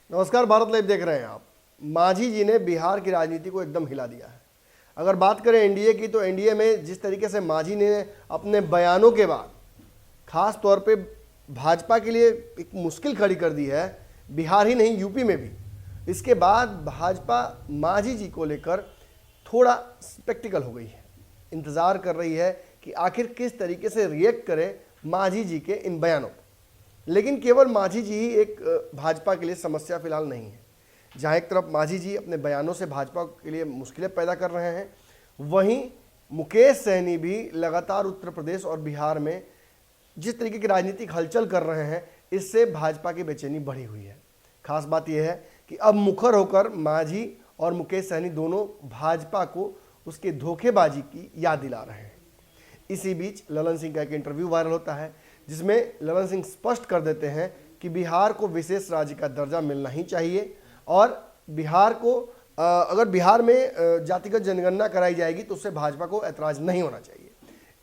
नमस्कार, भारत लाइव देख रहे हैं आप। मांझी जी ने बिहार की राजनीति को एकदम हिला दिया है। अगर बात करें एनडीए की, तो एनडीए में जिस तरीके से मांझी ने अपने बयानों के बाद खास तौर पे भाजपा के लिए एक मुश्किल खड़ी कर दी है, बिहार ही नहीं यूपी में भी। इसके बाद भाजपा मांझी जी को लेकर थोड़ा स्पेक्टिकल हो गई है, इंतज़ार कर रही है कि आखिर किस तरीके से रिएक्ट करे मांझी जी के इन बयानों पर। लेकिन केवल मांझी जी ही एक भाजपा के लिए समस्या फिलहाल नहीं है। जहाँ एक तरफ मांझी जी अपने बयानों से भाजपा के लिए मुश्किलें पैदा कर रहे हैं, वहीं मुकेश सहनी भी लगातार उत्तर प्रदेश और बिहार में जिस तरीके की राजनीतिक हलचल कर रहे हैं, इससे भाजपा की बेचैनी बढ़ी हुई है। खास बात यह है कि अब मुखर होकर मांझी और मुकेश सहनी दोनों भाजपा को उसके धोखेबाजी की याद दिला रहे हैं। इसी बीच ललन सिंह का एक इंटरव्यू वायरल होता है, जिसमें ललन सिंह स्पष्ट कर देते हैं कि बिहार को विशेष राज्य का दर्जा मिलना ही चाहिए और बिहार को अगर बिहार में जातिगत जनगणना कराई जाएगी तो उससे भाजपा को ऐतराज़ नहीं होना चाहिए।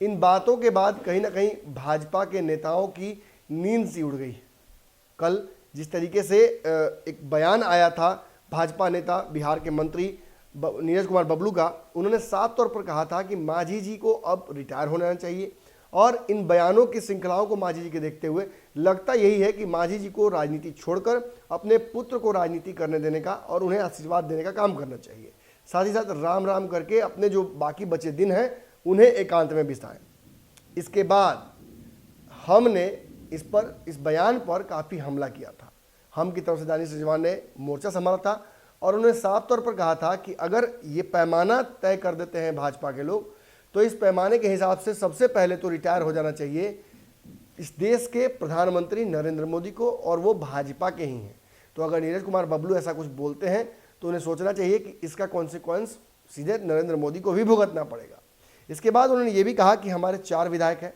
इन बातों के बाद कहीं ना कहीं भाजपा के नेताओं की नींद सी उड़ गई। कल जिस तरीके से एक बयान आया था भाजपा नेता बिहार के मंत्री नीरज कुमार बबलू का, उन्होंने साफ तौर पर कहा था कि मांझी जी को अब रिटायर होना चाहिए। और इन बयानों की श्रृंखलाओं को मांझी जी के देखते हुए लगता यही है कि मांझी जी को राजनीति छोड़कर अपने पुत्र को राजनीति करने देने का और उन्हें आशीर्वाद देने का काम करना चाहिए। साथ ही साथ राम राम करके अपने जो बाकी बचे दिन हैं उन्हें एकांत में बिताएं। इसके बाद हमने इस बयान पर काफ़ी हमला किया था। हम की तरफ से दानिश रिजवान ने मोर्चा संभाला था और उन्होंने साफ तौर पर कहा था कि अगर ये पैमाना तय कर देते हैं भाजपा के लोग, तो इस पैमाने के हिसाब से सबसे पहले तो रिटायर हो जाना चाहिए इस देश के प्रधानमंत्री नरेंद्र मोदी को, और वो भाजपा के ही हैं। तो अगर नीरज कुमार बबलू ऐसा कुछ बोलते हैं तो उन्हें सोचना चाहिए कि इसका कॉन्सिक्वेंस सीधे नरेंद्र मोदी को भी भुगतना पड़ेगा। इसके बाद उन्होंने ये भी कहा कि हमारे 4 विधायक हैं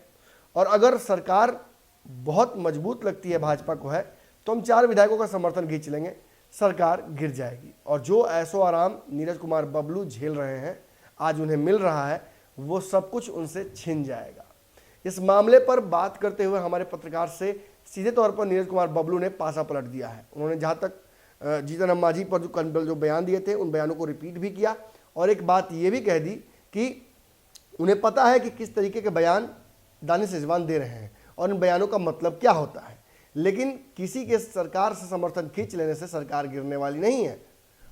और अगर सरकार बहुत मजबूत लगती है भाजपा को है तो हम 4 विधायकों का समर्थन खींच लेंगे, सरकार गिर जाएगी। और जो ऐशो आराम नीरज कुमार बबलू झेल रहे हैं, आज उन्हें मिल रहा है, वो सब कुछ उनसे छिन जाएगा। इस मामले पर बात करते हुए हमारे पत्रकार से सीधे तौर पर नीरज कुमार बबलू ने पासा पलट दिया है। उन्होंने जहाँ तक जीतन राम मांझी पर जो बयान दिए थे उन बयानों को रिपीट भी किया और एक बात ये भी कह दी कि उन्हें पता है कि किस तरीके के बयान दानिश रिजवान दे रहे हैं और इन बयानों का मतलब क्या होता है, लेकिन किसी के सरकार से समर्थन खींच लेने से सरकार गिरने वाली नहीं है,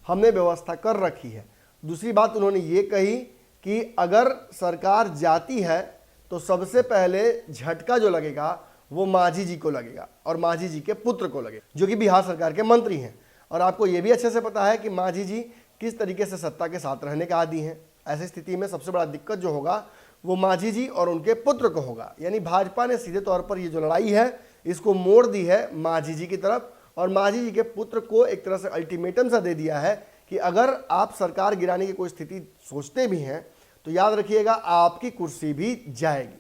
हमने व्यवस्था कर रखी है। दूसरी बात उन्होंने ये कही कि अगर सरकार जाती है तो सबसे पहले झटका जो लगेगा वो मांझी जी को लगेगा और मांझी जी के पुत्र को लगेगा, जो कि बिहार सरकार के मंत्री हैं। और आपको ये भी अच्छे से पता है कि मांझी जी किस तरीके से सत्ता के साथ रहने के आदी हैं। ऐसी स्थिति में सबसे बड़ा दिक्कत जो होगा वो मांझी जी और उनके पुत्र को होगा। यानी भाजपा ने सीधे तौर पर ये जो लड़ाई है इसको मोड़ दी है मांझी जी की तरफ और मांझी जी के पुत्र को एक तरह से अल्टीमेटम सा दे दिया है कि अगर आप सरकार गिराने की कोई स्थिति सोचते भी हैं तो याद रखिएगा आपकी कुर्सी भी जाएगी।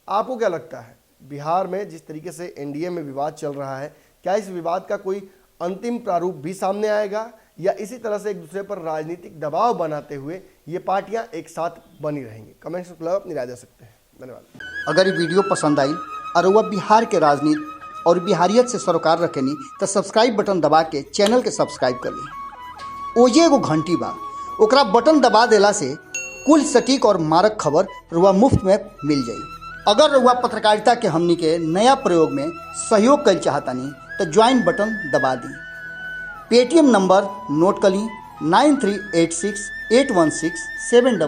आपको क्या लगता है, बिहार में जिस तरीके से एनडीए में विवाद चल रहा है, क्या इस विवाद का कोई अंतिम प्रारूप भी सामने आएगा या इसी तरह से एक दूसरे पर राजनीतिक दबाव बनाते हुए ये पार्टियां एक साथ बनी रहेंगी? कमेंट्स में अपनी राय दे सकते हैं। धन्यवाद। अगर ये वीडियो पसंद आई और वह बिहार के राजनीति और बिहारियत से सरोकार रखेनी तो सब्सक्राइब बटन दबा के चैनल के सब्सक्राइब कर ली। ओजे एगो घंटी बा, ओकरा बटन दबा देला से कुल सटीक और मारक खबर रुआ मुफ्त में मिल जाई। अगर रुआ पत्रकारिता के हमनी के नया प्रयोग में सहयोग कर चाहतानी तो ज्वाइन बटन दबा दी। पेटीएम नंबर नोट कर ली 93868167